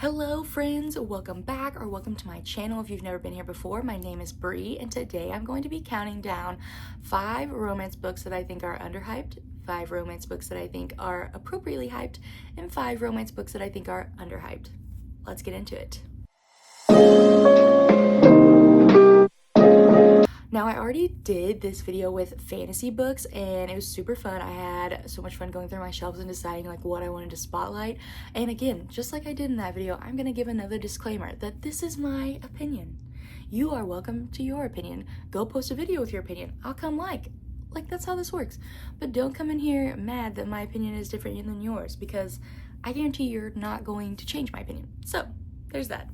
Hello friends, welcome back or welcome to my channel if you've never been here before. My name is Bree and today I'm going to be counting down 5 romance books that I think are underhyped, 5 romance books that I think are appropriately hyped, and 5 romance books that I think are underhyped. Let's get into it. Now, I already did this video with fantasy books and it was super fun. I had so much fun going through my shelves and deciding like what I wanted to spotlight. And again, just like I did in that video, I'm gonna give another disclaimer that this is my opinion. You are welcome to your opinion. Go post a video with your opinion. I'll come like that's how this works. But don't come in here mad that my opinion is different than yours, because I guarantee you're not going to change my opinion. So there's that.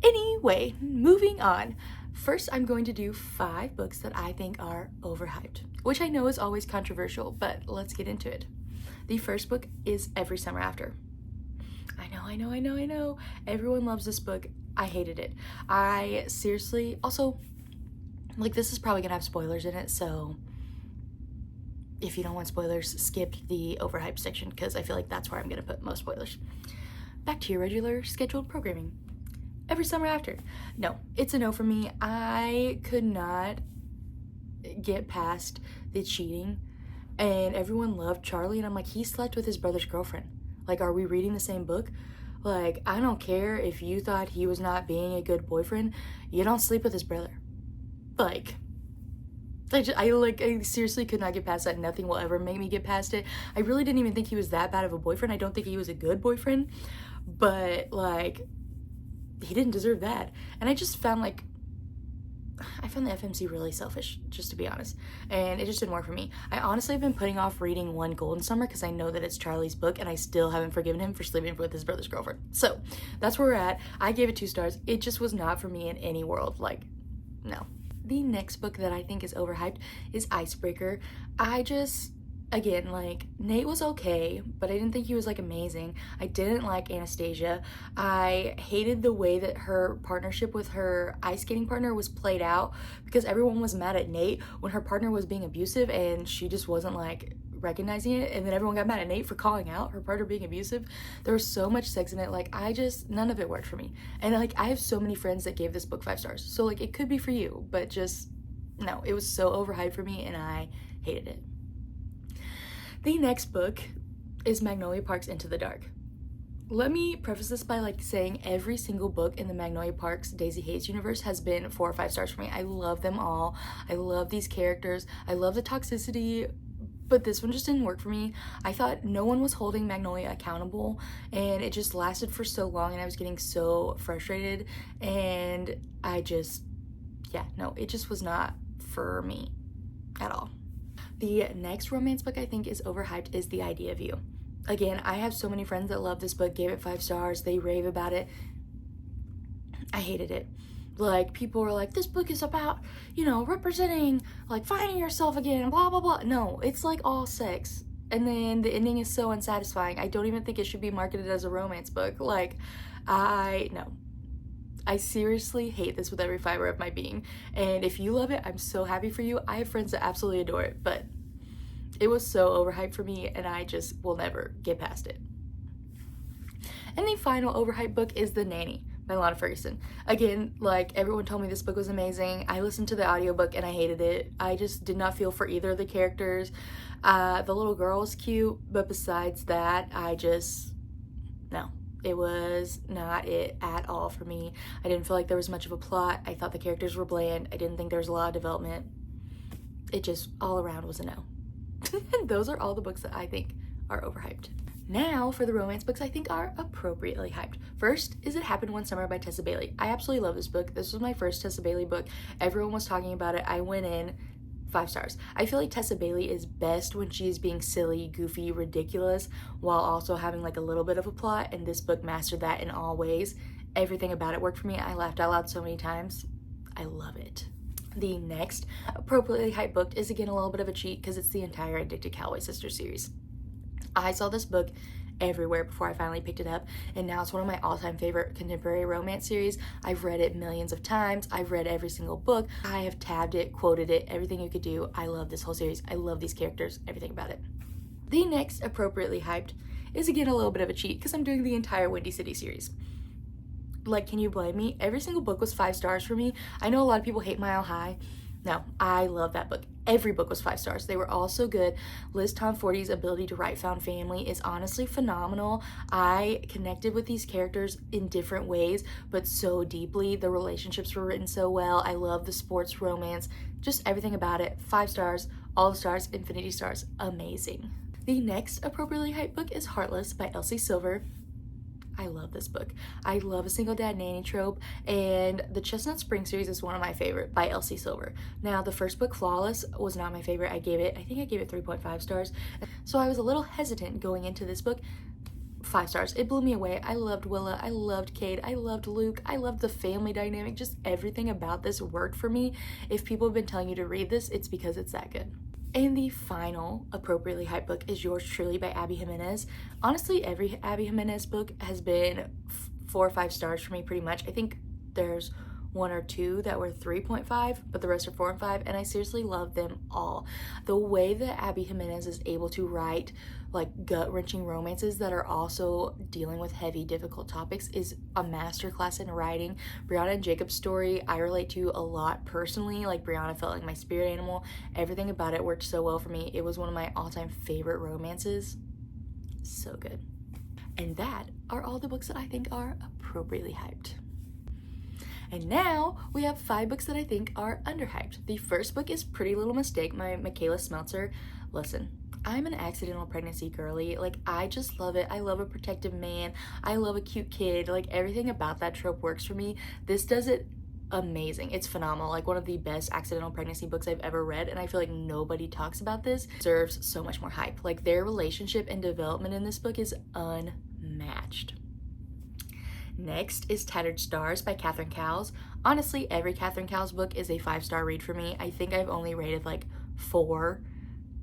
Anyway, moving on. First, I'm going to do 5 books that I think are overhyped, which I know is always controversial, but let's get into it. The first book is Every Summer After. I know. Everyone loves this book. I hated it. I seriously, also, like, this is probably gonna have spoilers in it, so if you don't want spoilers, skip the overhyped section, because I feel like that's where I'm gonna put most spoilers. Back to your regular scheduled programming. Every Summer After. No, it's a no for me. I could not get past the cheating, and everyone loved Charlie, and I'm like, he slept with his brother's girlfriend. Like, are we reading the same book? Like, I don't care if you thought he was not being a good boyfriend, you don't sleep with his brother. Like, I seriously could not get past that. Nothing will ever make me get past it. I really didn't even think he was that bad of a boyfriend. I don't think he was a good boyfriend, but like, he didn't deserve that. And I just found the FMC really selfish, just to be honest, and it just didn't work for me. I honestly have been putting off reading One Golden Summer because I know that it's Charlie's book and I still haven't forgiven him for sleeping with his brother's girlfriend. So that's where we're at. I gave it 2 stars. It just was not for me in any world. Like, no. The next book that I think is overhyped is Icebreaker. Again, like, Nate was okay, but I didn't think he was, like, amazing. I didn't like Anastasia. I hated the way that her partnership with her ice skating partner was played out, because everyone was mad at Nate when her partner was being abusive and she just wasn't, like, recognizing it, and then everyone got mad at Nate for calling out her partner being abusive. There was so much sex in it. Like, none of it worked for me. And, like, I have so many friends that gave this book 5 stars. So, like, it could be for you, but just, no. It was so overhyped for me and I hated it. The next book is Magnolia Park's Into the Dark. Let me preface this by like saying every single book in the Magnolia Park's Daisy Hayes universe has been 4 or 5 stars for me. I love them all. I love these characters. I love the toxicity, but this one just didn't work for me. I thought no one was holding Magnolia accountable, and it just lasted for so long and I was getting so frustrated, and it just was not for me at all. The next romance book I think is overhyped is The Idea of You. Again, I have so many friends that love this book, gave it 5 stars, they rave about it. I hated it. Like, people were like, this book is about, representing, like, finding yourself again, blah, blah, blah. No, it's like all sex. And then the ending is so unsatisfying. I don't even think it should be marketed as a romance book. Like, no. I seriously hate this with every fiber of my being, and if you love it, I'm so happy for you. I have friends that absolutely adore it, but it was so overhyped for me and I just will never get past it. And the final overhyped book is The Nanny by Lana Ferguson. Again, like, everyone told me this book was amazing. I listened to the audiobook and I hated it. I just did not feel for either of the characters. The little girl was cute, but besides that, no. It was not it at all for me. I didn't feel like there was much of a plot. I thought the characters were bland. I didn't think there was a lot of development. It just all around was a no. And those are all the books that I think are overhyped. Now for the romance books I think are appropriately hyped. First is It Happened One Summer by Tessa Bailey. I absolutely love this book. This was my first Tessa Bailey book. Everyone was talking about it. I went in 5 stars. I feel like Tessa Bailey is best when she is being silly, goofy, ridiculous, while also having like a little bit of a plot, and this book mastered that in all ways. Everything about it worked for me. I laughed out loud so many times. I love it. The next appropriately hyped book is again a little bit of a cheat because it's the entire Addicted Calloway Sisters series. I saw this book everywhere before I finally picked it up, and now it's one of my all-time favorite contemporary romance series. I've read it millions of times. I've read every single book. I have tabbed it, quoted it, everything you could do. I love this whole series. I love these characters, everything about it. The next appropriately hyped is again a little bit of a cheat because I'm doing the entire Windy City series. Like, can you blame me? Every single book was 5 stars for me. I know a lot of people hate Mile High. No, I love that book. Every book was 5 stars. They were all so good. Liz Tomforty's ability to write found family is honestly phenomenal. I connected with these characters in different ways, but so deeply. The relationships were written so well. I love the sports romance, just everything about it. 5 stars, all the stars, infinity stars, amazing. The next appropriately hyped book is Heartless by Elsie Silver. I love this book. I love a single dad nanny trope, and the Chestnut Spring series is one of my favorite by Elsie Silver. Now, the first book, Flawless, was not my favorite. I think I gave it 3.5 stars. So I was a little hesitant going into this book. 5 stars. It blew me away. I loved Willa. I loved Cade. I loved Luke. I loved the family dynamic. Just everything about this worked for me. If people have been telling you to read this, it's because it's that good. And the final appropriately hyped book is Yours Truly by Abby Jimenez. Honestly, every Abby Jimenez book has been 4 or 5 stars for me pretty much. I think there's 1 or 2 that were 3.5, but the rest are 4 and 5, and I seriously love them all. The way that Abby Jimenez is able to write like gut-wrenching romances that are also dealing with heavy, difficult topics is a masterclass in writing. Brianna and Jacob's story, I relate to a lot personally. Like, Brianna felt like my spirit animal. Everything about it worked so well for me. It was one of my all-time favorite romances. So good. And that are all the books that I think are appropriately hyped. And now we have 5 books that I think are underhyped. The first book is Pretty Little Mistake by Michaela Smeltzer. Listen, I'm an accidental pregnancy girly. Like, I just love it. I love a protective man. I love a cute kid. Like, everything about that trope works for me. This does it amazing. It's phenomenal. Like, one of the best accidental pregnancy books I've ever read, and I feel like nobody talks about this. It deserves so much more hype. Like, their relationship and development in this book is unmatched. Next is Tattered Stars by Catherine Cowles. Honestly, every Catherine Cowles book is a 5-star read for me. I think I've only rated like 4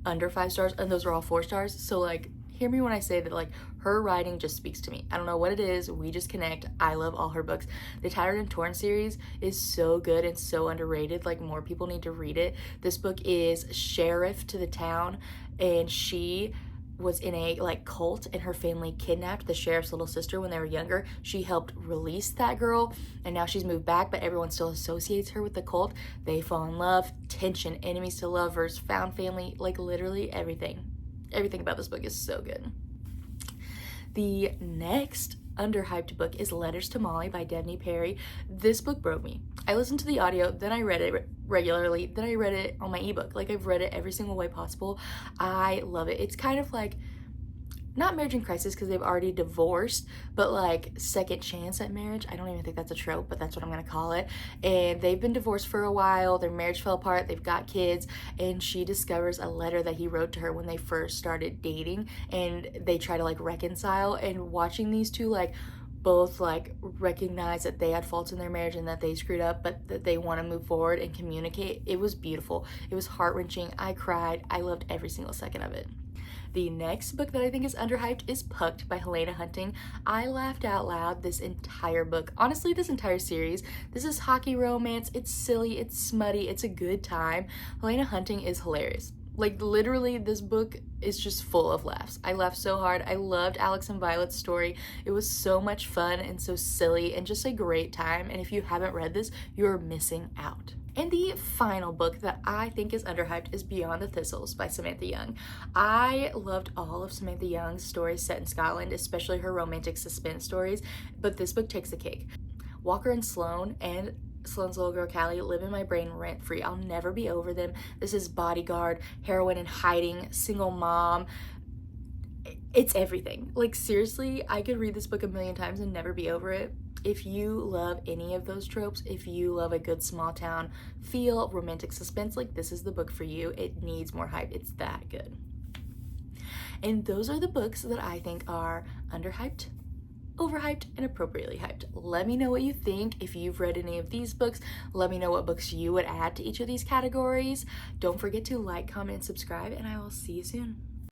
under 5 stars, and those are all 4 stars. So, like, hear me when I say that, like, her writing just speaks to me. I don't know what it is. We just connect. I love all her books. The Tattered and Torn series is so good and so underrated. Like, more people need to read it. This book is sheriff to the town, and she was in a like cult, and her family kidnapped the sheriff's little sister when they were younger. She helped release that girl, and now she's moved back, but everyone still associates her with the cult. They fall in love, tension, enemies to lovers, found family, like literally everything. Everything about this book is so good. The next underhyped book is Letters to Molly by Devney Perry. This book broke me. I listened to the audio, then I read it regularly, then I read it on my ebook. Like, I've read it every single way possible. I love it. It's kind of like, not marriage in crisis because they've already divorced, but like second chance at marriage. I don't even think that's a trope, but that's what I'm gonna call it. And they've been divorced for a while, their marriage fell apart, they've got kids, and she discovers a letter that he wrote to her when they first started dating, and they try to like reconcile. And watching these two like both like recognize that they had faults in their marriage and that they screwed up, but that they want to move forward and communicate, it was beautiful. It was heart-wrenching. I cried. I loved every single second of it. The next book that I think is underhyped is Pucked by Helena Hunting. I laughed out loud this entire book. Honestly, this entire series. This is hockey romance. It's silly. It's smutty. It's a good time. Helena Hunting is hilarious. Like, literally, this book is just full of laughs. I laughed so hard. I loved Alex and Violet's story. It was so much fun and so silly and just a great time. And if you haven't read this, you're missing out. And the final book that I think is underhyped is Beyond the Thistles by Samantha Young. I loved all of Samantha Young's stories set in Scotland, especially her romantic suspense stories, but this book takes the cake. Walker and Sloane and Sloane's little girl Callie live in my brain rent-free. I'll never be over them. This is bodyguard, heroine in hiding, single mom. It's everything. Like, seriously, I could read this book a million times and never be over it. If you love any of those tropes, if you love a good small town feel, romantic suspense, like, this is the book for you. It needs more hype. It's that good. And those are the books that I think are underhyped, overhyped, and appropriately hyped. Let me know what you think. If you've read any of these books, let me know what books you would add to each of these categories. Don't forget to like, comment, and subscribe, and I will see you soon.